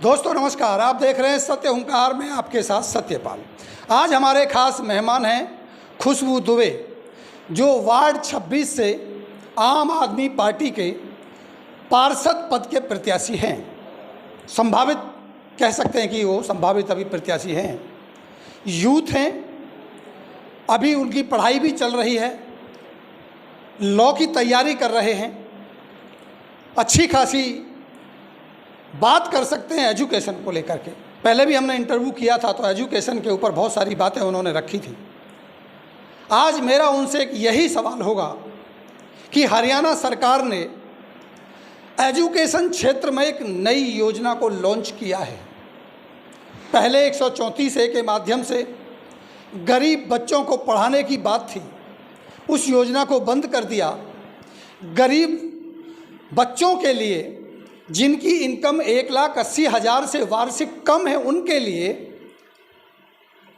दोस्तों नमस्कार, आप देख रहे हैं सत्य हुंकार में आपके साथ सत्यपाल। आज हमारे खास मेहमान हैं खुशबू दुबे, जो वार्ड 26 से आम आदमी पार्टी के पार्षद पद के प्रत्याशी हैं। संभावित कह सकते हैं कि वो संभावित अभी प्रत्याशी हैं। यूथ हैं, अभी उनकी पढ़ाई भी चल रही है, लॉ की तैयारी कर रहे हैं, अच्छी खासी बात कर सकते हैं एजुकेशन को लेकर के। पहले भी हमने इंटरव्यू किया था तो एजुकेशन के ऊपर बहुत सारी बातें उन्होंने रखी थी। आज मेरा उनसे एक यही सवाल होगा कि हरियाणा सरकार ने एजुकेशन क्षेत्र में एक नई योजना को लॉन्च किया है। पहले 134A के माध्यम से गरीब बच्चों को पढ़ाने की बात थी, उस योजना को बंद कर दिया। गरीब बच्चों के लिए जिनकी इनकम 1,80,000 से वार्षिक कम है, उनके लिए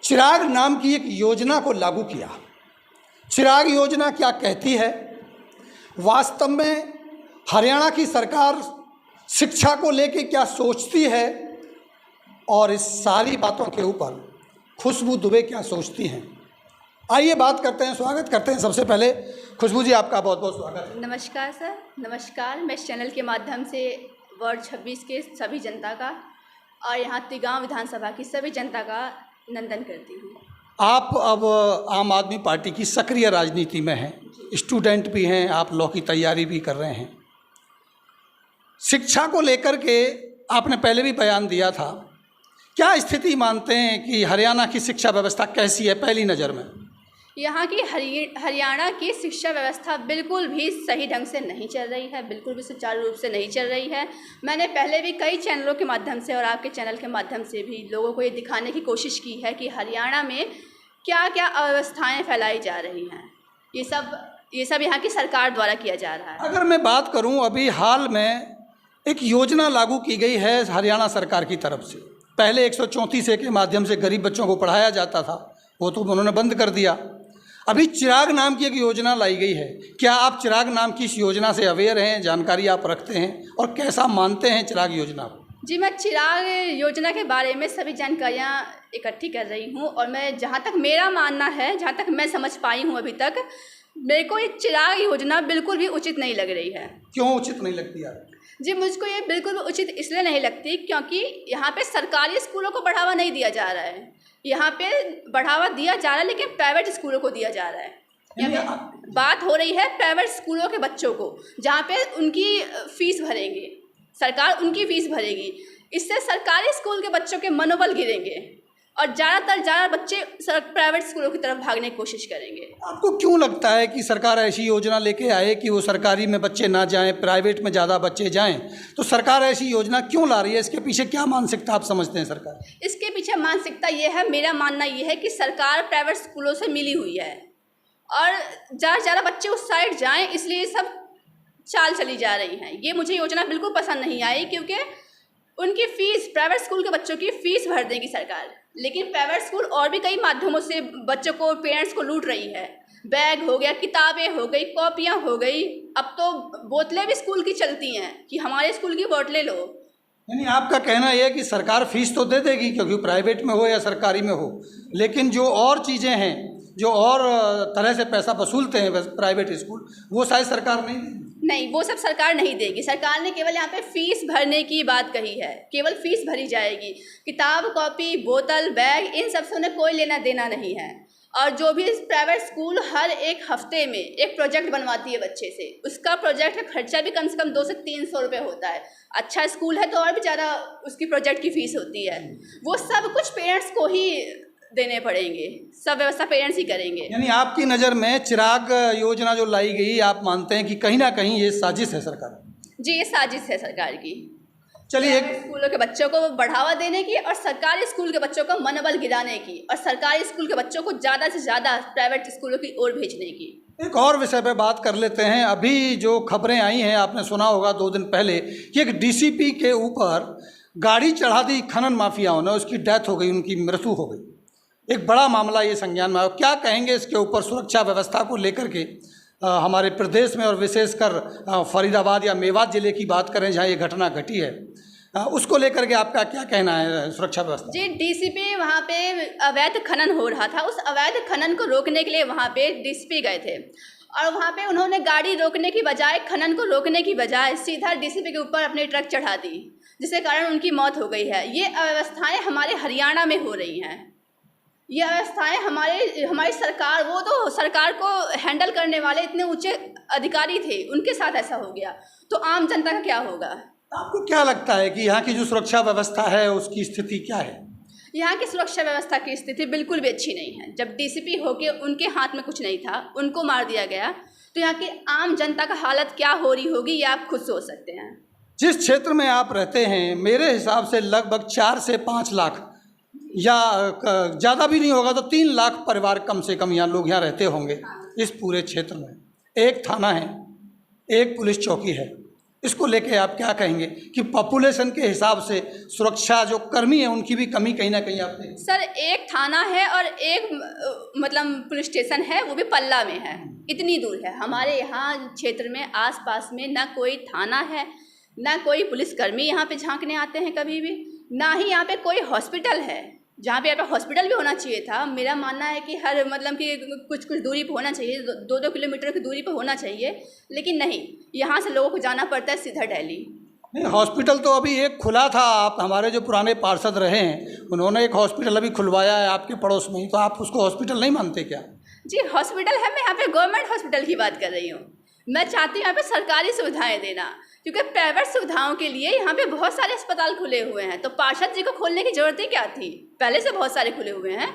चिराग नाम की एक योजना को लागू किया। चिराग योजना क्या कहती है, वास्तव में हरियाणा की सरकार शिक्षा को लेकर क्या सोचती है, और इस सारी बातों के ऊपर खुशबू दुबे क्या सोचती हैं, आइए बात करते हैं। स्वागत करते हैं सबसे पहले खुशबू जी, आपका बहुत बहुत स्वागत है। नमस्कार सर, नमस्कार। मैं इस चैनल के माध्यम से वार्ड 26 के सभी जनता का और यहाँ तिगांव विधानसभा की सभी जनता का नंदन करती हूँ। आप अब आम आदमी पार्टी की सक्रिय राजनीति में हैं, स्टूडेंट भी हैं, आप लॉ की तैयारी भी कर रहे हैं। शिक्षा को लेकर के आपने पहले भी बयान दिया था, क्या स्थिति मानते हैं कि हरियाणा की शिक्षा व्यवस्था कैसी है पहली नज़र में? यहाँ की हरियाणा की शिक्षा व्यवस्था बिल्कुल भी सही ढंग से नहीं चल रही है, बिल्कुल भी सुचारू रूप से नहीं चल रही है। मैंने पहले भी कई चैनलों के माध्यम से और आपके चैनल के माध्यम से भी लोगों को ये दिखाने की कोशिश की है कि हरियाणा में क्या क्या अव्यवस्थाएं फैलाई जा रही हैं। ये सब यहाँ की सरकार द्वारा किया जा रहा है। अगर मैं बात करूँ, अभी हाल में एक योजना लागू की गई है हरियाणा सरकार की तरफ से। पहले 134A के माध्यम से गरीब बच्चों को पढ़ाया जाता था, वो तो उन्होंने बंद कर दिया। अभी चिराग नाम की एक योजना लाई गई है। क्या आप चिराग नाम की इस योजना से अवेयर हैं, जानकारी आप रखते हैं, और कैसा मानते हैं चिराग योजना को? जी, मैं चिराग योजना के बारे में सभी जानकारियाँ इकट्ठी कर रही हूँ, और मैं जहाँ तक मेरा मानना है, जहाँ तक मैं समझ पाई हूँ अभी तक, मेरे को ये चिराग योजना बिल्कुल भी उचित नहीं लग रही है। क्यों उचित नहीं लगती यार? जी, मुझको ये बिल्कुल उचित इसलिए नहीं लगती क्योंकि यहाँ पे सरकारी स्कूलों को बढ़ावा नहीं दिया जा रहा है। यहाँ पे बढ़ावा दिया जा रहा है लेकिन प्राइवेट स्कूलों को दिया जा रहा है। यहाँ पे बात हो रही है प्राइवेट स्कूलों के बच्चों को, जहाँ पे उनकी फ़ीस भरेंगे, सरकार उनकी फ़ीस भरेगी। इससे सरकारी स्कूल के बच्चों के मनोबल गिरेंगे और ज़्यादा बच्चे प्राइवेट स्कूलों की तरफ भागने की कोशिश करेंगे। आपको क्यों लगता है कि सरकार ऐसी योजना लेके आए कि वो सरकारी में बच्चे ना जाएं, प्राइवेट में ज़्यादा बच्चे जाएं? तो सरकार ऐसी योजना क्यों ला रही है? इसके पीछे क्या मानसिकता आप समझते हैं सरकार? इसके पीछे मानसिकता ये है, मेरा मानना ये है कि सरकार प्राइवेट स्कूलों से मिली हुई है और ज़्यादा बच्चे उस साइड जाएँ, इसलिए सब चाल चली जा रही हैं। ये मुझे योजना बिल्कुल पसंद नहीं आई क्योंकि उनकी फ़ीस, प्राइवेट स्कूल के बच्चों की फ़ीस भर देगी सरकार, लेकिन प्राइवेट स्कूल और भी कई माध्यमों से बच्चों को, पेरेंट्स को लूट रही है। बैग हो गया, किताबें हो गई, कॉपियाँ हो गई, अब तो बोतलें भी स्कूल की चलती हैं कि हमारे स्कूल की बोतलें लो। यानी आपका कहना यह है कि सरकार फीस तो दे देगी, क्योंकि प्राइवेट में हो या सरकारी में हो, लेकिन जो और चीज़ें हैं, जो और तरह से पैसा वसूलते हैं प्राइवेट स्कूल, वो शायद सरकार नहीं, वो सब सरकार नहीं देगी। सरकार ने केवल यहाँ पे फ़ीस भरने की बात कही है, केवल फ़ीस भरी जाएगी। किताब, कॉपी, बोतल, बैग, इन सब से उन्हें कोई लेना देना नहीं है। और जो भी प्राइवेट स्कूल हर एक हफ्ते में एक प्रोजेक्ट बनवाती है बच्चे से, उसका प्रोजेक्ट का खर्चा भी कम से कम 200 से 300 रुपये होता है। अच्छा स्कूल है तो और भी ज़्यादा उसकी प्रोजेक्ट की फ़ीस होती है। वो सब कुछ पेरेंट्स को ही देने पड़ेंगे, सब व्यवस्था पेरेंट्स ही करेंगे। यानी आपकी नज़र में चिराग योजना जो लाई गई, आप मानते हैं कि कहीं ना कहीं ये साजिश है सरकार? जी, ये साजिश है सरकार की। चलिए, स्कूलों के बच्चों को बढ़ावा देने की और सरकारी स्कूल के बच्चों को मनोबल गिराने की, और सरकारी स्कूल के बच्चों को ज़्यादा से ज़्यादा प्राइवेट स्कूलों की ओर भेजने की। एक और विषय पे बात कर लेते हैं। अभी जो खबरें आई हैं, आपने सुना होगा 2 दिन पहले कि एक डीसीपी के ऊपर गाड़ी चढ़ा दी खनन माफियाओं ने, उसकी डेथ हो गई, उनकी मृत्यु हो गई। एक बड़ा मामला ये संज्ञान में आया। क्या कहेंगे इसके ऊपर, सुरक्षा व्यवस्था को लेकर के? हमारे प्रदेश में और विशेषकर फरीदाबाद या मेवात ज़िले की बात करें जहाँ ये घटना घटी है, उसको लेकर के आपका क्या कहना है सुरक्षा व्यवस्था? जी, डीसीपी वहाँ पे अवैध खनन हो रहा था, उस अवैध खनन को रोकने के लिए वहाँ पे डीसीपी गए थे और वहाँ पे उन्होंने गाड़ी रोकने की बजाय, खनन को रोकने की बजाय सीधा डीसीपी के ऊपर अपनी ट्रक चढ़ा दी, जिसके कारण उनकी मौत हो गई है। ये अव्यवस्थाएं हमारे हरियाणा में हो रही हैं। ये अव्यवस्थाएं हमारी सरकार, वो तो सरकार को हैंडल करने वाले इतने ऊंचे अधिकारी थे, उनके साथ ऐसा हो गया, तो आम जनता का क्या होगा? आपको क्या लगता है कि यहाँ की जो सुरक्षा व्यवस्था है उसकी स्थिति क्या है? यहाँ की सुरक्षा व्यवस्था की स्थिति बिल्कुल भी अच्छी नहीं है। जब डीसीपी होके उनके हाथ में कुछ नहीं था, उनको मार दिया गया, तो यहाँ की आम जनता का हालत क्या हो रही होगी ये आप खुद सोच सकते हैं। जिस क्षेत्र में आप रहते हैं, मेरे हिसाब से लगभग 4 से 5 लाख या ज़्यादा भी नहीं होगा तो 3 लाख परिवार कम से कम यहाँ लोग यहाँ रहते होंगे इस पूरे क्षेत्र में। एक थाना है, एक पुलिस चौकी है। इसको लेके आप क्या कहेंगे कि पॉपुलेशन के हिसाब से सुरक्षा जो कर्मी है उनकी भी कमी कहीं ना कहीं आपने? सर, एक थाना है और एक मतलब पुलिस स्टेशन है, वो भी पल्ला में है, इतनी दूर है। हमारे यहाँ क्षेत्र में आसपास में ना कोई थाना है, ना कोई पुलिसकर्मी यहाँ पे झांकने आते हैं कभी भी, ना ही यहाँ पे कोई हॉस्पिटल है। जहाँ पे यहाँ पे हॉस्पिटल भी होना चाहिए था, मेरा मानना है कि हर मतलब कि कुछ दूरी पे होना चाहिए, 2-2 किलोमीटर की दूरी पे होना चाहिए, लेकिन नहीं, यहाँ से लोगों को जाना पड़ता है सीधा दिल्ली। नहीं, हॉस्पिटल तो अभी एक खुला था। आप हमारे जो पुराने पार्षद रहे हैं उन्होंने एक हॉस्पिटल अभी खुलवाया है आपके पड़ोस में ही, तो आप उसको हॉस्पिटल नहीं मानते क्या? जी, हॉस्पिटल है, मैं यहाँ पे गवर्नमेंट हॉस्पिटल की बात कर रही हूँ। मैं चाहती हूँ यहाँ पे सरकारी सुविधाएं देना, क्योंकि प्राइवेट सुविधाओं के लिए यहाँ पे बहुत सारे अस्पताल खुले हुए हैं, तो पार्षद जी को खोलने की जरूरत ही क्या थी? पहले से बहुत सारे खुले हुए हैं,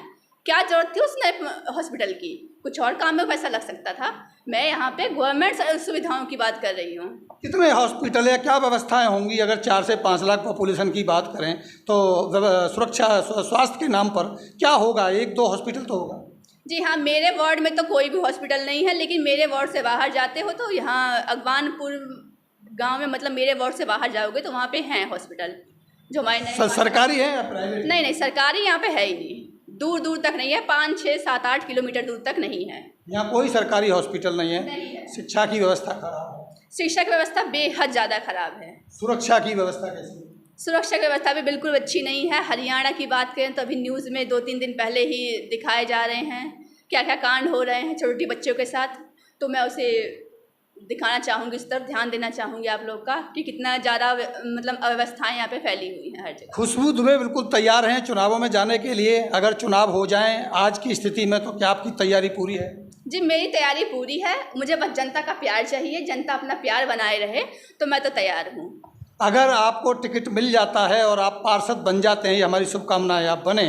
क्या जरूरत थी उस नए हॉस्पिटल की? कुछ और काम में पैसा लग सकता था। मैं यहाँ पे गवर्नमेंट सुविधाओं की बात कर रही हूँ। कितने हॉस्पिटल या क्या व्यवस्थाएं होंगी? अगर 4 से 5 लाख पॉपुलेशन की बात करें तो सुरक्षा स्वास्थ्य के नाम पर क्या होगा? 1-2 हॉस्पिटल तो होगा। जी हाँ, मेरे वार्ड में तो कोई भी हॉस्पिटल नहीं है, लेकिन मेरे वार्ड से बाहर जाते हो तो यहाँ अगवानपुर गांव में, मतलब मेरे वार्ड से बाहर जाओगे तो वहाँ पे हैं हॉस्पिटल जो हमारे सरकारी है या प्राइवेट? नहीं, सरकारी यहाँ पे है ही नहीं, दूर दूर तक नहीं है, 5, 6, 7, 8 किलोमीटर दूर तक नहीं है। यहाँ कोई सरकारी हॉस्पिटल नहीं है। नहीं है। शिक्षा की व्यवस्था खराब है। शिक्षा की व्यवस्था बेहद ज़्यादा खराब है। सुरक्षा की व्यवस्था कैसी है? सुरक्षा की व्यवस्था भी बिल्कुल अच्छी नहीं है। हरियाणा की बात करें तो अभी न्यूज़ में 2-3 दिन पहले ही दिखाए जा रहे हैं क्या क्या कांड हो रहे हैं छोटी बच्चों के साथ, तो मैं उसे दिखाना चाहूँगी, इस तरफ ध्यान देना चाहूँगी आप लोग का कि कितना ज़्यादा मतलब अव्यवस्थाएं यहाँ पे फैली हुई हैं हर जगह। खुशबू दुबे बिल्कुल तैयार हैं चुनावों में जाने के लिए। अगर चुनाव हो जाएं आज की स्थिति में तो क्या आपकी तैयारी पूरी है? जी, मेरी तैयारी पूरी है। मुझे बस जनता का प्यार चाहिए, जनता अपना प्यार बनाए रहे तो मैं तो तैयार हूँ। अगर आपको टिकट मिल जाता है और आप पार्षद बन जाते हैं, ये हमारी शुभकामनाएं, आप बने,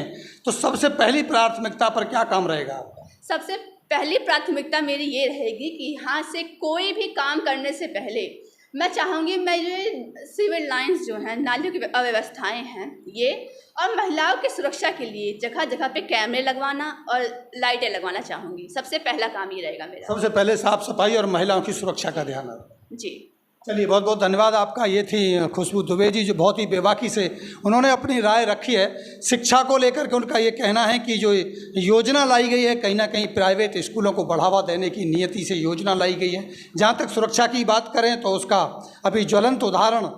तो सबसे पहली प्राथमिकता पर क्या काम रहेगा आपका? सबसे पहली प्राथमिकता मेरी ये रहेगी कि यहाँ से कोई भी काम करने से पहले मैं चाहूँगी मेरे सिविल लाइंस जो हैं, नालियों की अव्यवस्थाएं हैं ये, और महिलाओं की सुरक्षा के लिए जगह जगह पे कैमरे लगवाना और लाइटें लगवाना चाहूँगी। सबसे पहला काम ये रहेगा मेरा। सबसे पहले साफ सफाई और महिलाओं की सुरक्षा का ध्यान रखना। जी, चलिए, बहुत बहुत धन्यवाद आपका। ये थी खुशबू दुबे जी, जो बहुत ही बेबाकी से उन्होंने अपनी राय रखी है। शिक्षा को लेकर के उनका ये कहना है कि जो योजना लाई गई है कहीं ना कहीं प्राइवेट स्कूलों को बढ़ावा देने की नियति से योजना लाई गई है। जहाँ तक सुरक्षा की बात करें तो उसका अभी ज्वलंत उदाहरण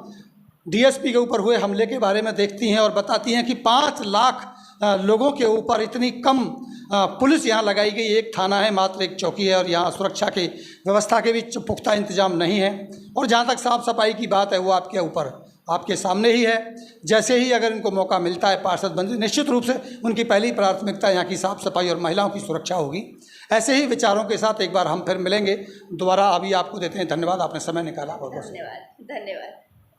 डीएसपी के ऊपर हुए हमले के बारे में देखती हैं और बताती हैं कि 5 लाख लोगों के ऊपर इतनी कम पुलिस यहाँ लगाई गई। एक थाना है, मात्र एक चौकी है, और यहाँ सुरक्षा की व्यवस्था के भी पुख्ता इंतजाम नहीं है। और जहाँ तक साफ़ सफाई की बात है वो आपके ऊपर, आपके सामने ही है। जैसे ही अगर इनको मौका मिलता है पार्षद बनने, निश्चित रूप से उनकी पहली प्राथमिकता यहाँ की साफ़ सफाई और महिलाओं की सुरक्षा होगी। ऐसे ही विचारों के साथ एक बार हम फिर मिलेंगे दोबारा। अभी आपको देते हैं धन्यवाद, आपने समय निकाला। बहुत बहुत धन्यवाद।